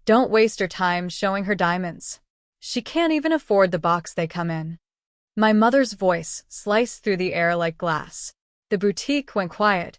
Don't waste your time showing her diamonds. She can't even afford the box they come in. My mother's voice sliced through the air like glass. The boutique went quiet.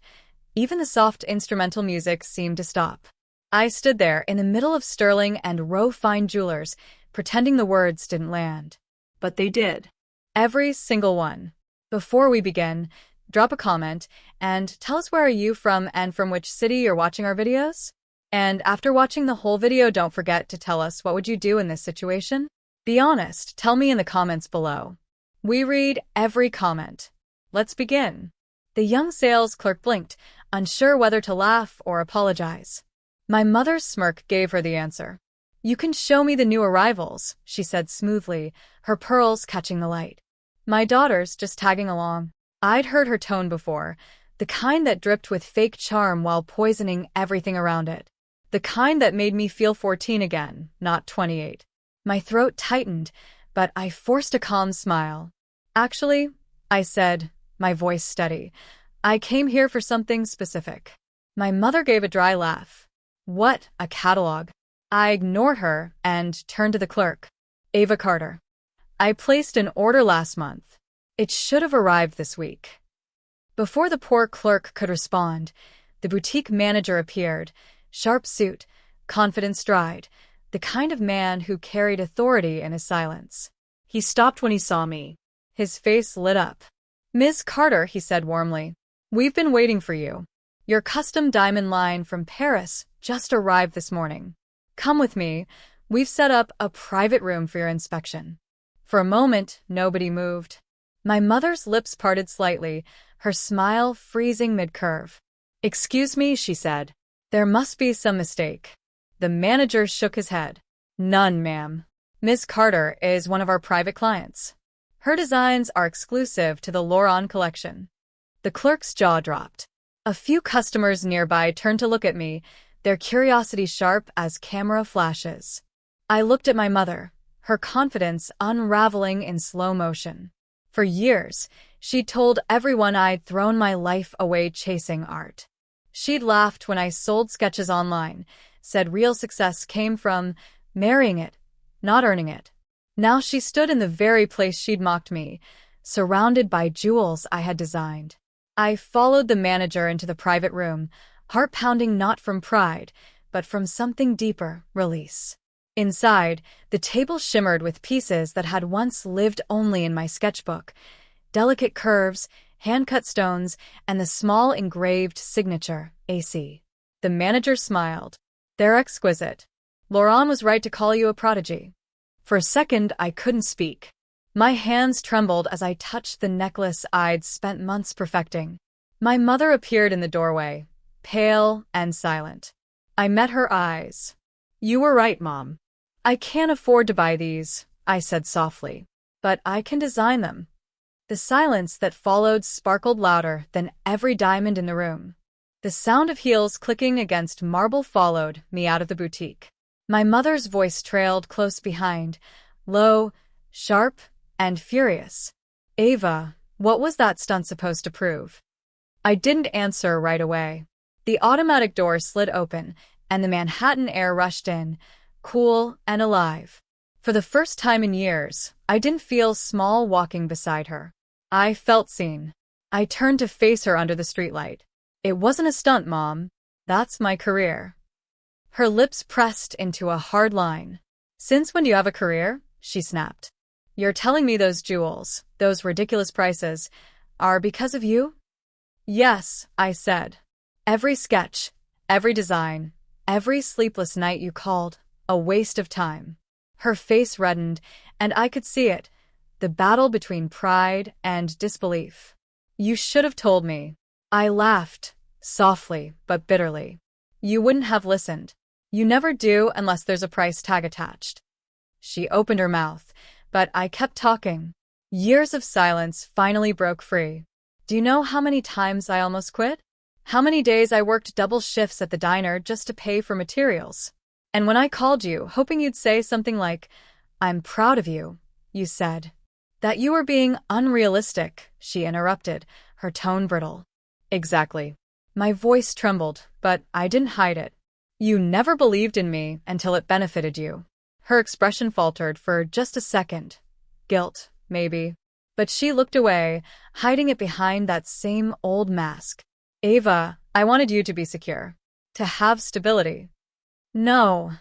Even the soft instrumental music seemed to stop. I stood there in the middle of sterling and fine jewelers, pretending the words didn't land. But they did. Every single one. Before we begin, drop a comment and tell us where are you from and from which city you're watching our videos? And after watching the whole video, don't forget to tell us what would you do in this situation? Be honest, tell me in the comments below. We read every comment. Let's begin. The young sales clerk blinked, unsure whether to laugh or apologize. My mother's smirk gave her the answer. You can show me the new arrivals, she said smoothly, her pearls catching the light. My daughter's just tagging along. I'd heard her tone before, the kind that dripped with fake charm while poisoning everything around it. The kind that made me feel 14 again, not 28. My throat tightened, but I forced a calm smile. Actually, I said, my voice steady, I came here for something specific. My mother gave a dry laugh. What, a catalog? I ignored her and turned to the clerk. Ava Carter. I placed an order last month. It should have arrived this week. Before the poor clerk could respond, the boutique manager appeared, sharp suit, confident stride, the kind of man who carried authority in his silence. He stopped when he saw me. His face lit up. Ms. Carter, he said warmly, we've been waiting for you. Your custom diamond line from Paris just arrived this morning. Come with me. We've set up a private room for your inspection. For a moment, nobody moved. My mother's lips parted slightly, her smile freezing mid-curve. Excuse me, she said. There must be some mistake. The manager shook his head. None, ma'am. Ms. Carter is one of our private clients. Her designs are exclusive to the Laurent collection. The clerk's jaw dropped. A few customers nearby turned to look at me, their curiosity sharp as camera flashes. I looked at my mother, her confidence unraveling in slow motion. For years, she'd told everyone I'd thrown my life away chasing art. She'd laughed when I sold sketches online, said real success came from marrying it, not earning it. Now she stood in the very place she'd mocked me, surrounded by jewels I had designed. I followed the manager into the private room, heart pounding not from pride, but from something deeper, release. Inside, the table shimmered with pieces that had once lived only in my sketchbook. Delicate curves, hand-cut stones, and the small engraved signature, AC. The manager smiled. They're exquisite. Laurent was right to call you a prodigy. For a second, I couldn't speak. My hands trembled as I touched the necklace I'd spent months perfecting. My mother appeared in the doorway, pale and silent. I met her eyes. You were right, Mom. I can't afford to buy these, I said softly. But I can design them. The silence that followed sparkled louder than every diamond in the room. The sound of heels clicking against marble followed me out of the boutique. My mother's voice trailed close behind, low, sharp, and furious. Ava, what was that stunt supposed to prove? I didn't answer right away. The automatic door slid open, and the Manhattan air rushed in, cool and alive. For the first time in years, I didn't feel small walking beside her. I felt seen. I turned to face her under the streetlight. It wasn't a stunt, Mom. That's my career. Her lips pressed into a hard line. Since when do you have a career? She snapped. You're telling me those jewels, those ridiculous prices, are because of you? Yes, I said. Every sketch, every design, every sleepless night you called a waste of time. Her face reddened, and I could see it, the battle between pride and disbelief. You should have told me. I laughed, softly but bitterly. You wouldn't have listened. You never do unless there's a price tag attached. She opened her mouth, but I kept talking. Years of silence finally broke free. Do you know how many times I almost quit? How many days I worked double shifts at the diner just to pay for materials? And when I called you, hoping you'd say something like, I'm proud of you, you said. That you were being unrealistic, she interrupted, her tone brittle. Exactly. My voice trembled, but I didn't hide it. You never believed in me until it benefited you. Her expression faltered for just a second. Guilt, maybe. But she looked away, hiding it behind that same old mask. Ava, I wanted you to be secure. To have stability. No,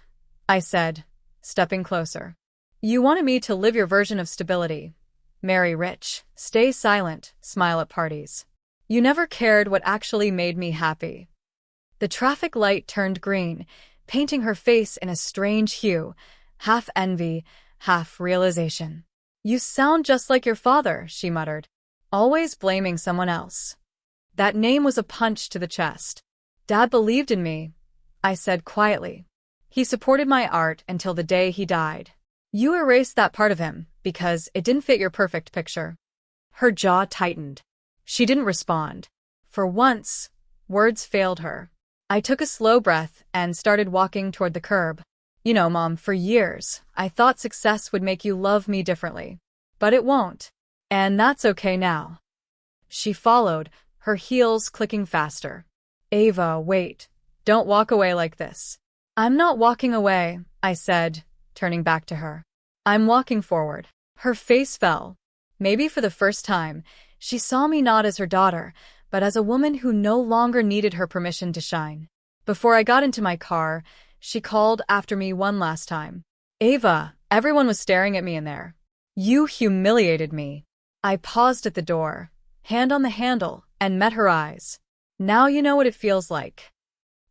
I said, stepping closer. You wanted me to live your version of stability. Marry rich, stay silent, smile at parties. You never cared what actually made me happy. The traffic light turned green, painting her face in a strange hue, half envy, half realization. You sound just like your father, she muttered, always blaming someone else. That name was a punch to the chest. Dad believed in me, I said quietly. He supported my art until the day he died. You erased that part of him because it didn't fit your perfect picture. Her jaw tightened. She didn't respond. For once, words failed her. I took a slow breath and started walking toward the curb. You know, Mom, for years, I thought success would make you love me differently. But it won't. And that's okay now. She followed, her heels clicking faster. Ava, wait. Don't walk away like this. I'm not walking away, I said, turning back to her. I'm walking forward. Her face fell. Maybe for the first time, she saw me not as her daughter, but as a woman who no longer needed her permission to shine. Before I got into my car, she called after me one last time. Ava, everyone was staring at me in there. You humiliated me. I paused at the door, hand on the handle, and met her eyes. Now you know what it feels like.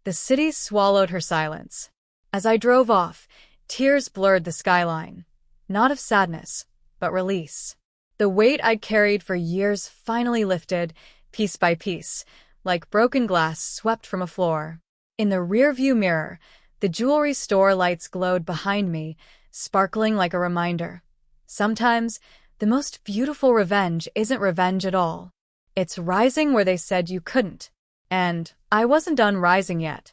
The city swallowed her silence. As I drove off, tears blurred the skyline. Not of sadness, but release. The weight I'd carried for years finally lifted, piece by piece, like broken glass swept from a floor. In the rearview mirror, the jewelry store lights glowed behind me, sparkling like a reminder. Sometimes, the most beautiful revenge isn't revenge at all. It's rising where they said you couldn't. And I wasn't done rising yet.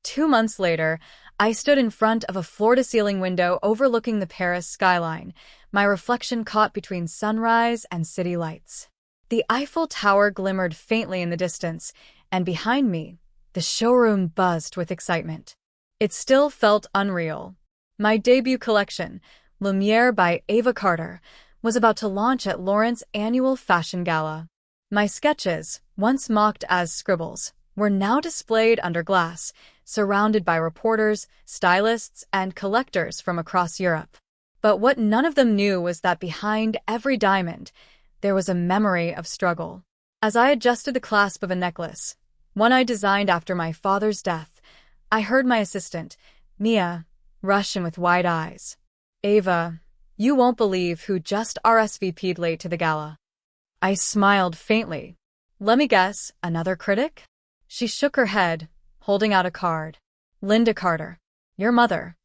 2 months later, I stood in front of a floor-to-ceiling window overlooking the Paris skyline, my reflection caught between sunrise and city lights. The Eiffel Tower glimmered faintly in the distance, and behind me, the showroom buzzed with excitement. It still felt unreal. My debut collection, Lumiere by Ava Carter, was about to launch at Laurent's annual fashion gala. My sketches, once mocked as scribbles, were now displayed under glass, surrounded by reporters, stylists, and collectors from across Europe. But what none of them knew was that behind every diamond, there was a memory of struggle. As I adjusted the clasp of a necklace, one I designed after my father's death, I heard my assistant, Mia, rush in with wide eyes. Ava, you won't believe who just RSVP'd late to the gala. I smiled faintly. Let me guess, another critic? She shook her head, holding out a card. Linda Carter, your mother.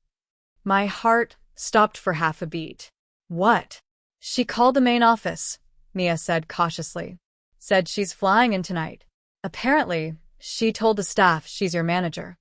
My heart stopped for half a beat. What? She called the main office, Mia said cautiously. Said she's flying in tonight. Apparently, she told the staff she's your manager.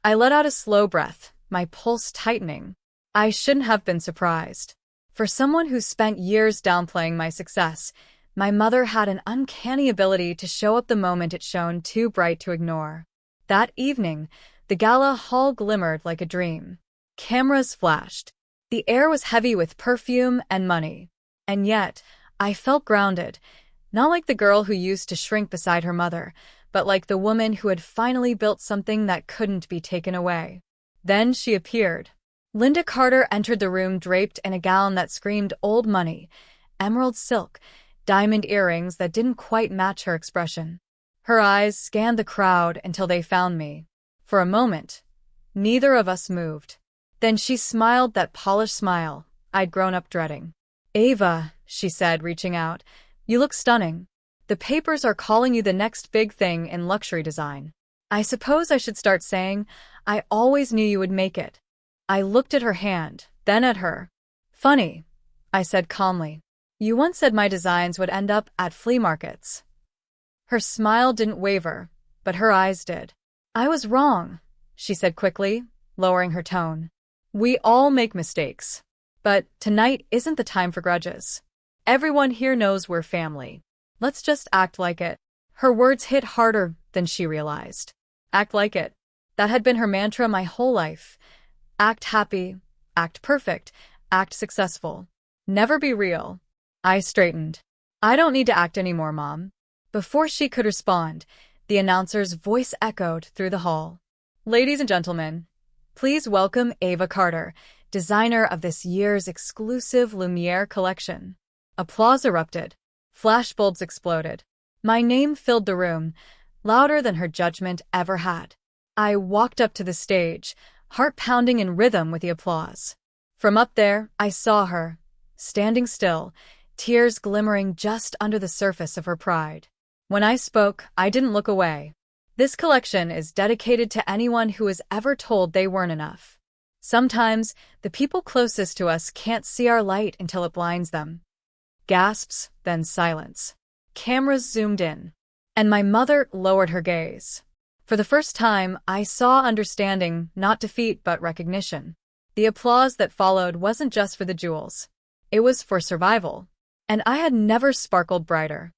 I let out a slow breath, my pulse tightening. I shouldn't have been surprised. For someone who spent years downplaying my success, my mother had an uncanny ability to show up the moment it shone too bright to ignore. That evening, the gala hall glimmered like a dream. Cameras flashed. The air was heavy with perfume and money. And yet, I felt grounded, not like the girl who used to shrink beside her mother, but like the woman who had finally built something that couldn't be taken away. Then she appeared. Linda Carter entered the room draped in a gown that screamed old money, emerald silk, diamond earrings that didn't quite match her expression. Her eyes scanned the crowd until they found me. For a moment, neither of us moved. Then she smiled that polished smile I'd grown up dreading. Ava, she said, reaching out, you look stunning. The papers are calling you the next big thing in luxury design. I suppose I should start saying, I always knew you would make it. I looked at her hand, then at her. Funny, I said calmly. You once said my designs would end up at flea markets. Her smile didn't waver, but her eyes did. I was wrong, she said quickly, lowering her tone. We all make mistakes. But tonight isn't the time for grudges. Everyone here knows we're family. Let's just act like it. Her words hit harder than she realized. Act like it. That had been her mantra my whole life. Act happy, act perfect, act successful. Never be real. I straightened. I don't need to act anymore, Mom. Before she could respond, the announcer's voice echoed through the hall. Ladies and gentlemen, please welcome Ava Carter, designer of this year's exclusive Lumiere collection. Applause erupted. Flashbulbs exploded. My name filled the room, louder than her judgment ever had. I walked up to the stage, heart pounding in rhythm with the applause. From up there, I saw her, standing still, tears glimmering just under the surface of her pride. When I spoke, I didn't look away. This collection is dedicated to anyone who was ever told they weren't enough. Sometimes, the people closest to us can't see our light until it blinds them. Gasps, then silence. Cameras zoomed in, and my mother lowered her gaze. For the first time, I saw understanding, not defeat but recognition. The applause that followed wasn't just for the jewels. It was for survival. And I had never sparkled brighter.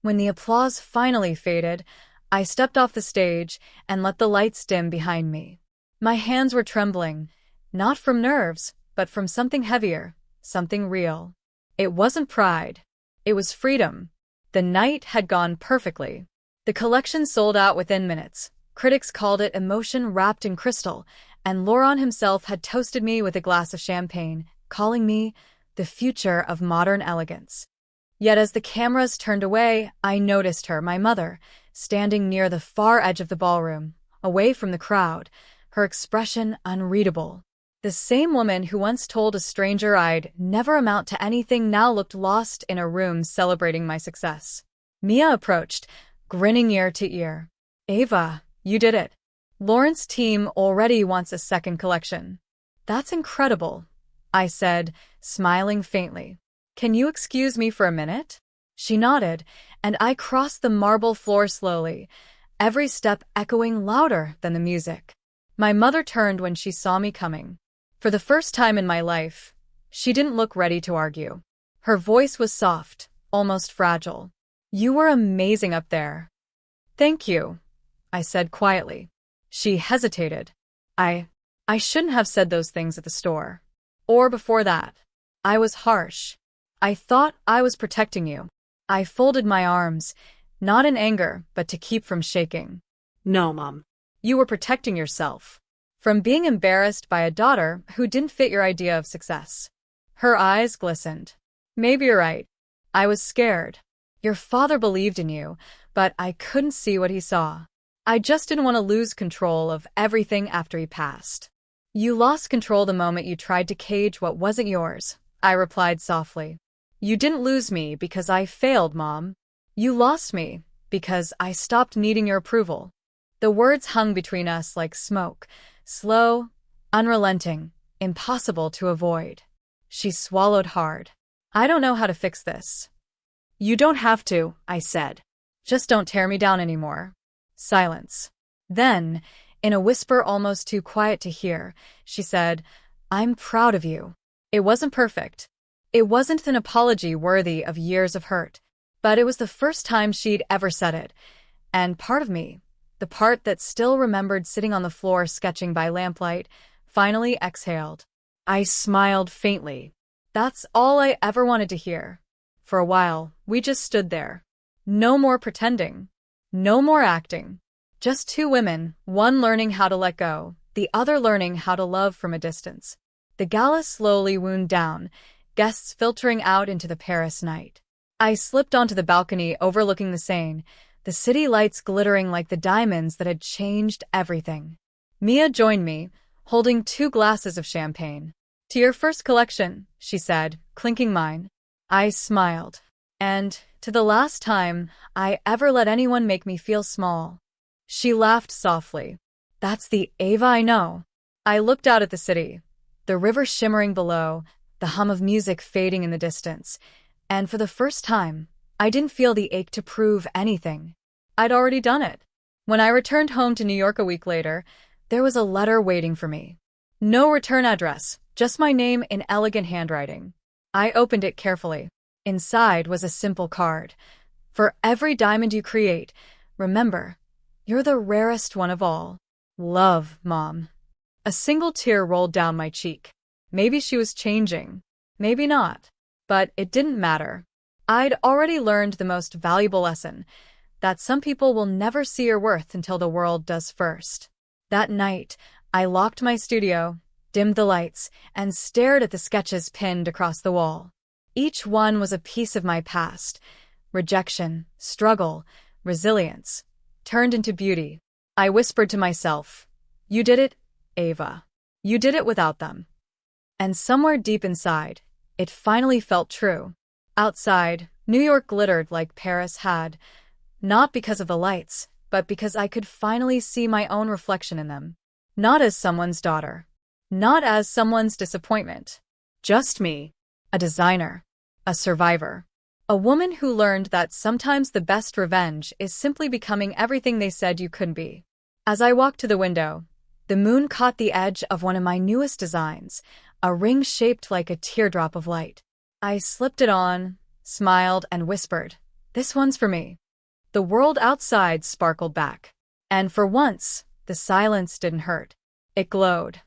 When the applause finally faded, I stepped off the stage and let the lights dim behind me. My hands were trembling, not from nerves, but from something heavier, something real. It wasn't pride. It was freedom. The night had gone perfectly. The collection sold out within minutes. Critics called it emotion wrapped in crystal, and Laurent himself had toasted me with a glass of champagne, calling me the future of modern elegance. Yet as the cameras turned away, I noticed her, my mother, standing near the far edge of the ballroom, away from the crowd, her expression unreadable. The same woman who once told a stranger I'd never amount to anything now looked lost in a room celebrating my success. Mia approached, grinning ear to ear. Ava, you did it. Laurent's team already wants a second collection. That's incredible, I said, smiling faintly. Can you excuse me for a minute? She nodded, and I crossed the marble floor slowly, every step echoing louder than the music. My mother turned when she saw me coming. For the first time in my life, she didn't look ready to argue. Her voice was soft, almost fragile. You were amazing up there. Thank you, I said quietly. She hesitated. I shouldn't have said those things at the store. Or before that. I was harsh. I thought I was protecting you. I folded my arms, not in anger, but to keep from shaking. No, Mom. You were protecting yourself. From being embarrassed by a daughter who didn't fit your idea of success. Her eyes glistened. Maybe you're right. I was scared. Your father believed in you, but I couldn't see what he saw. I just didn't want to lose control of everything after he passed. You lost control the moment you tried to cage what wasn't yours, I replied softly. You didn't lose me because I failed, Mom. You lost me because I stopped needing your approval. The words hung between us like smoke, slow, unrelenting, impossible to avoid. She swallowed hard. I don't know how to fix this. You don't have to, I said. Just don't tear me down anymore. Silence. Then, in a whisper almost too quiet to hear, she said, I'm proud of you. It wasn't perfect. It wasn't an apology worthy of years of hurt, but it was the first time she'd ever said it, and part of me, the part that still remembered sitting on the floor sketching by lamplight, finally exhaled. I smiled faintly. That's all I ever wanted to hear. For a while, we just stood there. No more pretending. No more acting. Just two women, one learning how to let go, the other learning how to love from a distance. The gala slowly wound down, guests filtering out into the Paris night. I slipped onto the balcony overlooking the Seine, the city lights glittering like the diamonds that had changed everything. Mia joined me, holding 2 glasses of champagne. To your first collection, she said, clinking mine. I smiled. And to the last time I ever let anyone make me feel small. She laughed softly. That's the Ava I know. I looked out at the city, the river shimmering below, the hum of music fading in the distance, and for the first time, I didn't feel the ache to prove anything. I'd already done it. When I returned home to New York a week later, there was a letter waiting for me. No return address, just my name in elegant handwriting. I opened it carefully. Inside was a simple card. For every diamond you create, remember, you're the rarest one of all. Love, Mom. A single tear rolled down my cheek. Maybe she was changing. Maybe not. But it didn't matter. I'd already learned the most valuable lesson, that some people will never see your worth until the world does first. That night, I locked my studio, dimmed the lights, and stared at the sketches pinned across the wall. Each one was a piece of my past. Rejection, struggle, resilience, turned into beauty. I whispered to myself, "You did it, Ava. You did it without them." And somewhere deep inside, it finally felt true. Outside, New York glittered like Paris had, not because of the lights, but because I could finally see my own reflection in them. Not as someone's daughter. Not as someone's disappointment. Just me. A designer. A survivor. A woman who learned that sometimes the best revenge is simply becoming everything they said you couldn't be. As I walked to the window, the moon caught the edge of one of my newest designs, a ring shaped like a teardrop of light. I slipped it on, smiled, and whispered, "This one's for me." The world outside sparkled back. And for once, the silence didn't hurt. It glowed.